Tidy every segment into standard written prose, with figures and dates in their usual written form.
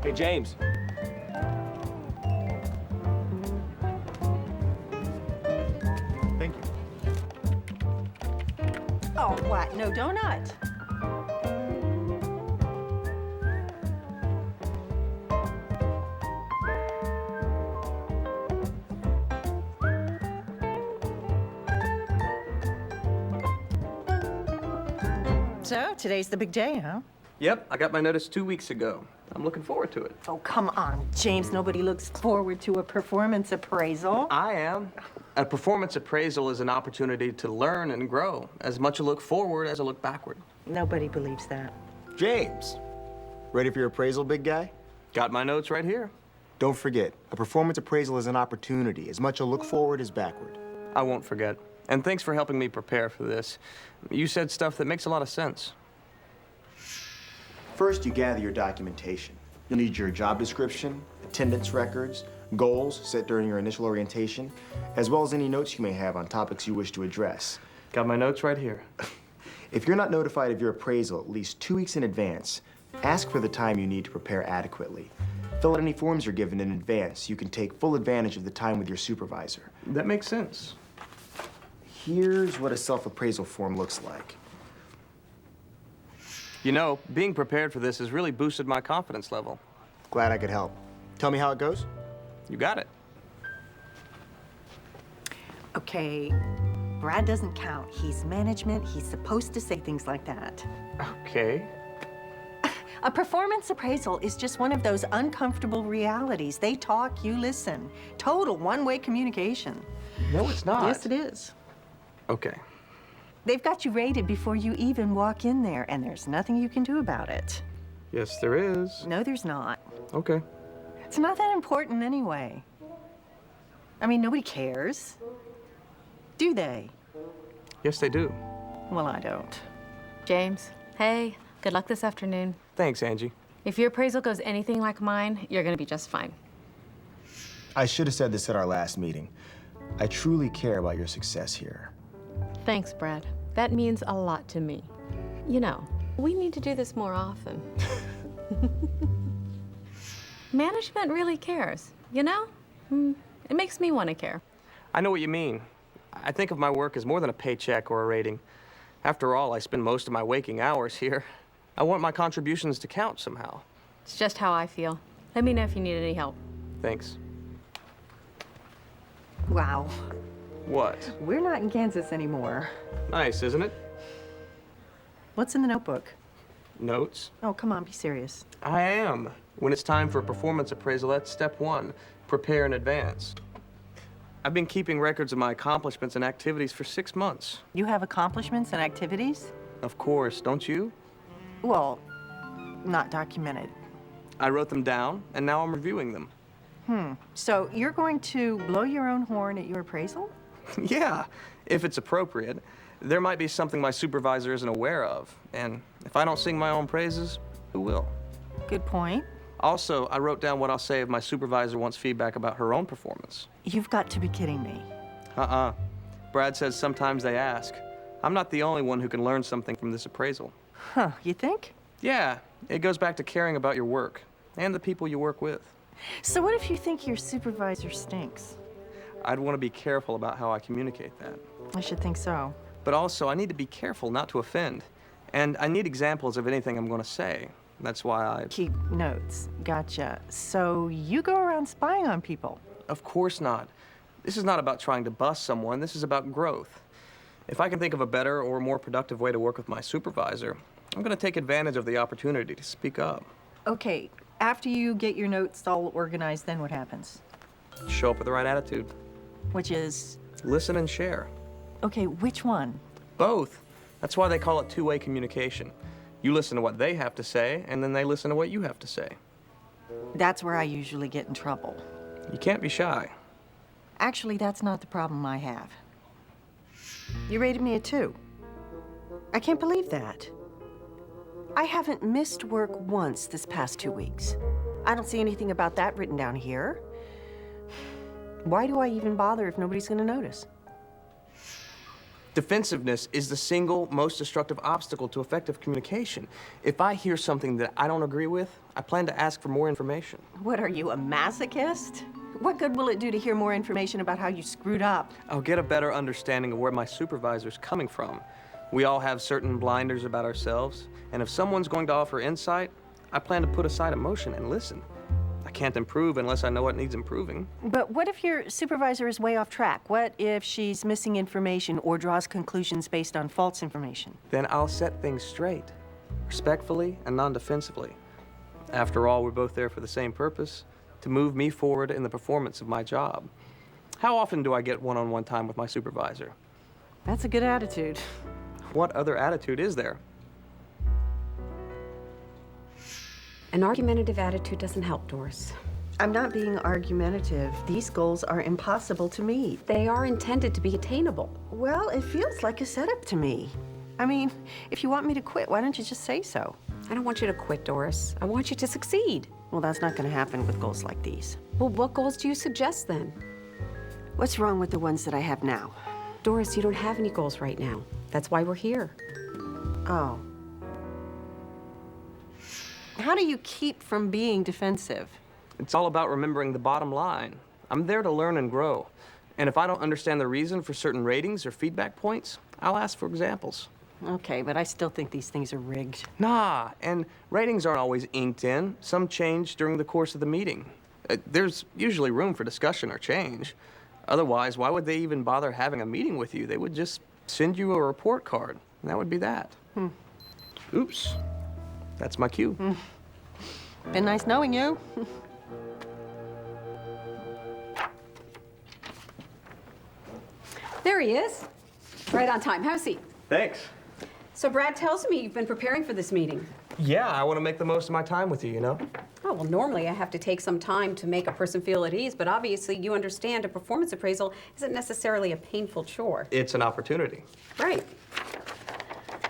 Hey, James. Thank you. Oh, what? No donut? So, today's the big day, huh? Yep, I got my notice 2 weeks ago. I'm looking forward to it. Oh, come on, James. Nobody looks forward to a performance appraisal. I am. A performance appraisal is an opportunity to learn and grow, as much a look forward as a look backward. Nobody believes that. James, ready for your appraisal, big guy? Got my notes right here. Don't forget, a performance appraisal is an opportunity, as much a look forward as backward. I won't forget. And thanks for helping me prepare for this. You said stuff that makes a lot of sense. First, you gather your documentation. You'll need your job description, attendance records, goals set during your initial orientation, as well as any notes you may have on topics you wish to address. Got my notes right here. If you're not notified of your appraisal at least 2 weeks in advance, ask for the time you need to prepare adequately. Fill out any forms you're given in advance so you can take full advantage of the time with your supervisor. That makes sense. Here's what a self-appraisal form looks like. You know, being prepared for this has really boosted my confidence level. Glad I could help. Tell me how it goes. You got it. Okay, Brad doesn't count. He's management. He's supposed to say things like that. Okay. A performance appraisal is just one of those uncomfortable realities. They talk, you listen. Total one-way communication. No, it's not. Yes, it is. Okay. They've got you rated before you even walk in there, and there's nothing you can do about it. Yes, there is. No, there's not. Okay. It's not that important anyway. I mean, nobody cares. Do they? Yes, they do. Well, I don't. James, hey, good luck this afternoon. Thanks, Angie. If your appraisal goes anything like mine, you're gonna be just fine. I should have said this at our last meeting. I truly care about your success here. Thanks, Brad. That means a lot to me. You know, we need to do this more often. Management really cares, you know? It makes me want to care. I know what you mean. I think of my work as more than a paycheck or a rating. After all, I spend most of my waking hours here. I want my contributions to count somehow. It's just how I feel. Let me know if you need any help. Thanks. Wow. What? We're not in Kansas anymore. Nice, isn't it? What's in the notebook? Notes. Oh, come on, be serious. I am. When it's time for a performance appraisal, that's step one. Prepare in advance. I've been keeping records of my accomplishments and activities for 6 months. You have accomplishments and activities? Of course, don't you? Well, not documented. I wrote them down, and now I'm reviewing them. So you're going to blow your own horn at your appraisal? Yeah, if it's appropriate. There might be something my supervisor isn't aware of, and if I don't sing my own praises, who will? Good point. Also, I wrote down what I'll say if my supervisor wants feedback about her own performance. You've got to be kidding me. Brad says sometimes they ask. I'm not the only one who can learn something from this appraisal. Huh, you think? Yeah, it goes back to caring about your work and the people you work with. So what if you think your supervisor stinks? I'd want to be careful about how I communicate that. I should think so. But also, I need to be careful not to offend. And I need examples of anything I'm going to say. That's why I... Keep notes. Gotcha. So you go around spying on people? Of course not. This is not about trying to bust someone. This is about growth. If I can think of a better or more productive way to work with my supervisor, I'm going to take advantage of the opportunity to speak up. Okay, after you get your notes all organized, then what happens? Show up with the right attitude. Which is, Listen and share. okay, which one? Both. That's why they call it two-way communication. You listen to what they have to say, and then they listen to what you have to say. That's where I usually get in trouble. You can't be shy. Actually, that's not the problem I have. You rated me a 2. I can't believe that. I haven't missed work once this past 2 weeks. I don't see anything about that written down here. Why do I even bother if nobody's going to notice? Defensiveness is the single most destructive obstacle to effective communication. If I hear something that I don't agree with, I plan to ask for more information. What are you, a masochist? What good will it do to hear more information about how you screwed up? I'll get a better understanding of where my supervisor's coming from. We all have certain blinders about ourselves, and if someone's going to offer insight, I plan to put aside emotion and listen. I can't improve unless I know what needs improving. But what if your supervisor is way off track? What if she's missing information or draws conclusions based on false information? Then I'll set things straight, respectfully and non-defensively. After all, we're both there for the same purpose, to move me forward in the performance of my job. How often do I get one-on-one time with my supervisor? That's a good attitude. What other attitude is there? An argumentative attitude doesn't help, Doris. I'm not being argumentative. These goals are impossible to meet. They are intended to be attainable. Well, it feels like a setup to me. I mean, if you want me to quit, why don't you just say so? I don't want you to quit, Doris. I want you to succeed. Well, that's not going to happen with goals like these. Well, what goals do you suggest then? What's wrong with the ones that I have now? Doris, you don't have any goals right now. That's why we're here. Oh. How do you keep from being defensive? It's all about remembering the bottom line. I'm there to learn and grow. And if I don't understand the reason for certain ratings or feedback points, I'll ask for examples. Okay, but I still think these things are rigged. Nah, and ratings aren't always inked in. Some change during the course of the meeting. There's usually room for discussion or change. Otherwise, why would they even bother having a meeting with you? They would just send you a report card, and that would be that. Oops. That's my cue. Been nice knowing you. There he is. Right on time. Have a seat. Thanks. So Brad tells me you've been preparing for this meeting. Yeah, I want to make the most of my time with you, you know? Oh, well, normally I have to take some time to make a person feel at ease, but obviously you understand a performance appraisal isn't necessarily a painful chore. It's an opportunity. Right.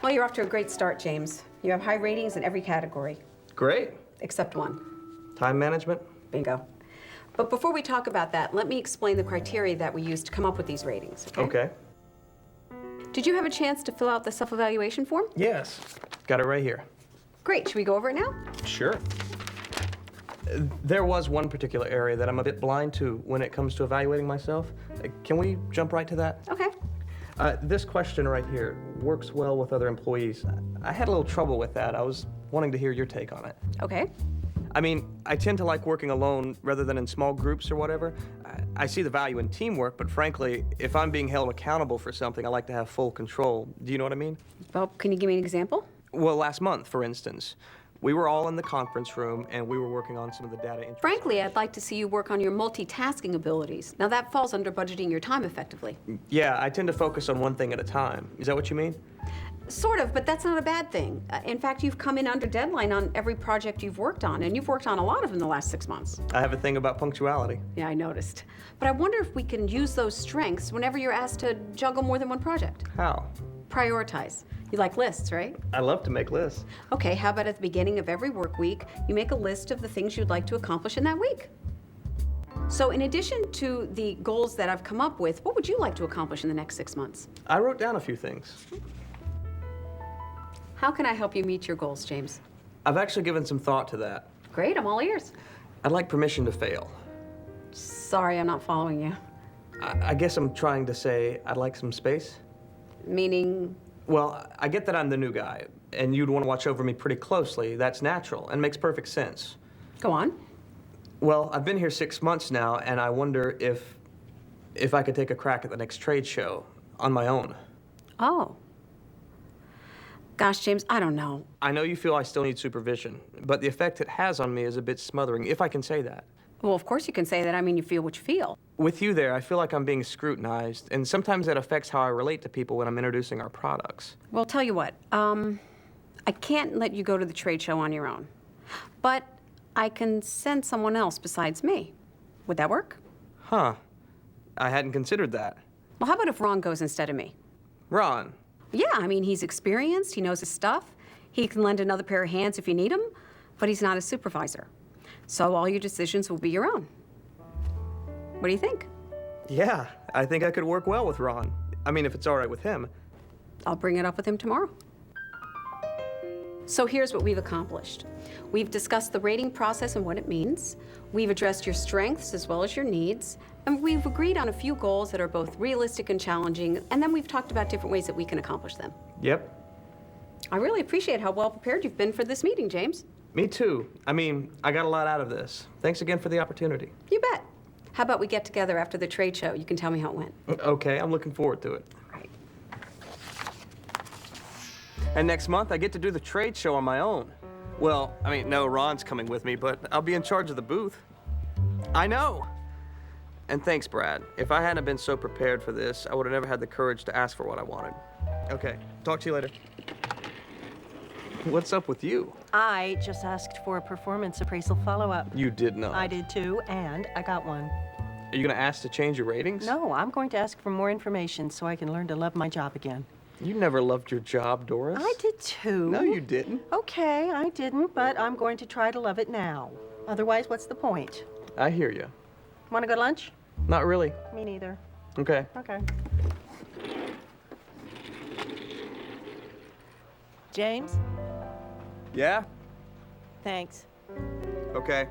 Well, you're off to a great start, James. You have high ratings in every category, Great. except one. Time management? Bingo. But before we talk about that, let me explain the criteria that we used to come up with these ratings, okay? Okay. Did you have a chance to fill out the self-evaluation form? Yes. Got it right here. Great. Should we go over it now? Sure. There was one particular area that I'm a bit blind to when it comes to evaluating myself. Can we jump right to that? Okay. This question right here works well with other employees. I had a little trouble with that. I was wanting to hear your take on it. Okay. I mean, I tend to like working alone rather than in small groups or whatever. I see the value in teamwork, but frankly, if I'm being held accountable for something, I like to have full control. Do you know what I mean? Well, can you give me an example? Well, last month, for instance, we were all in the conference room and we were working on some of the data entry. Frankly, I'd like to see you work on your multitasking abilities. Now, that falls under budgeting your time effectively. Yeah, I tend to focus on one thing at a time. Is that what you mean? Sort of, but that's not a bad thing. In fact, you've come in under deadline on every project you've worked on, and you've worked on a lot of them the last 6 months. I have a thing about punctuality. Yeah, I noticed. But I wonder if we can use those strengths whenever you're asked to juggle more than one project. How? Prioritize. You like lists, right? I love to make lists. Okay, how about at the beginning of every work week, you make a list of the things you'd like to accomplish in that week? So in addition to the goals that I've come up with, what would you like to accomplish in the next 6 months? I wrote down a few things. How can I help you meet your goals, James? I've actually given some thought to that. Great, I'm all ears. I'd like permission to fail. Sorry, I'm not following you. I guess I'm trying to say I'd like some space. Meaning, Well, I get that I'm the new guy, and you'd want to watch over me pretty closely. That's natural and makes perfect sense. go on. Well, I've been here 6 months now, and I wonder if I could take a crack at the next trade show on my own. Oh. Gosh, James, I don't know. I know you feel I still need supervision, but the effect it has on me is a bit smothering, if I can say that. Well, of course you can say that. I mean, you feel what you feel. With you there, I feel like I'm being scrutinized, and sometimes that affects how I relate to people when I'm introducing our products. Well, tell you what, I can't let you go to the trade show on your own. But I can send someone else besides me. Would that work? Huh. I hadn't considered that. Well, how about if Ron goes instead of me? Ron, Yeah, I mean, he's experienced, he knows his stuff. He can lend another pair of hands if you need him, but he's not a supervisor. So all your decisions will be your own. What do you think? yeah, I think I could work well with Ron. I mean, if it's all right with him. I'll bring it up with him tomorrow. So here's what we've accomplished. We've discussed the rating process and what it means. We've addressed your strengths as well as your needs. And we've agreed on a few goals that are both realistic and challenging. And then we've talked about different ways that we can accomplish them. Yep. I really appreciate how well prepared you've been for this meeting, James. Me too. I mean, I got a lot out of this. Thanks again for the opportunity. You bet. How about we get together after the trade show? You can tell me how it went. Okay, I'm looking forward to it. All right. And next month, I get to do the trade show on my own. Well, I mean, no, Ron's coming with me, but I'll be in charge of the booth. I know. And thanks, Brad. If I hadn't been so prepared for this, I would have never had the courage to ask for what I wanted. Okay, talk to you later. What's up with you? I just asked for a performance appraisal follow-up. You did not. I did too, and I got one. Are you gonna ask to change your ratings? No, I'm going to ask for more information so I can learn to love my job again. You never loved your job, Doris. I did too. No, you didn't. Okay, I didn't, but I'm going to try to love it now. Otherwise, what's the point? I hear you. Want to go to lunch? Not really. Me neither. Okay. Okay. James? Yeah? Thanks. Okay.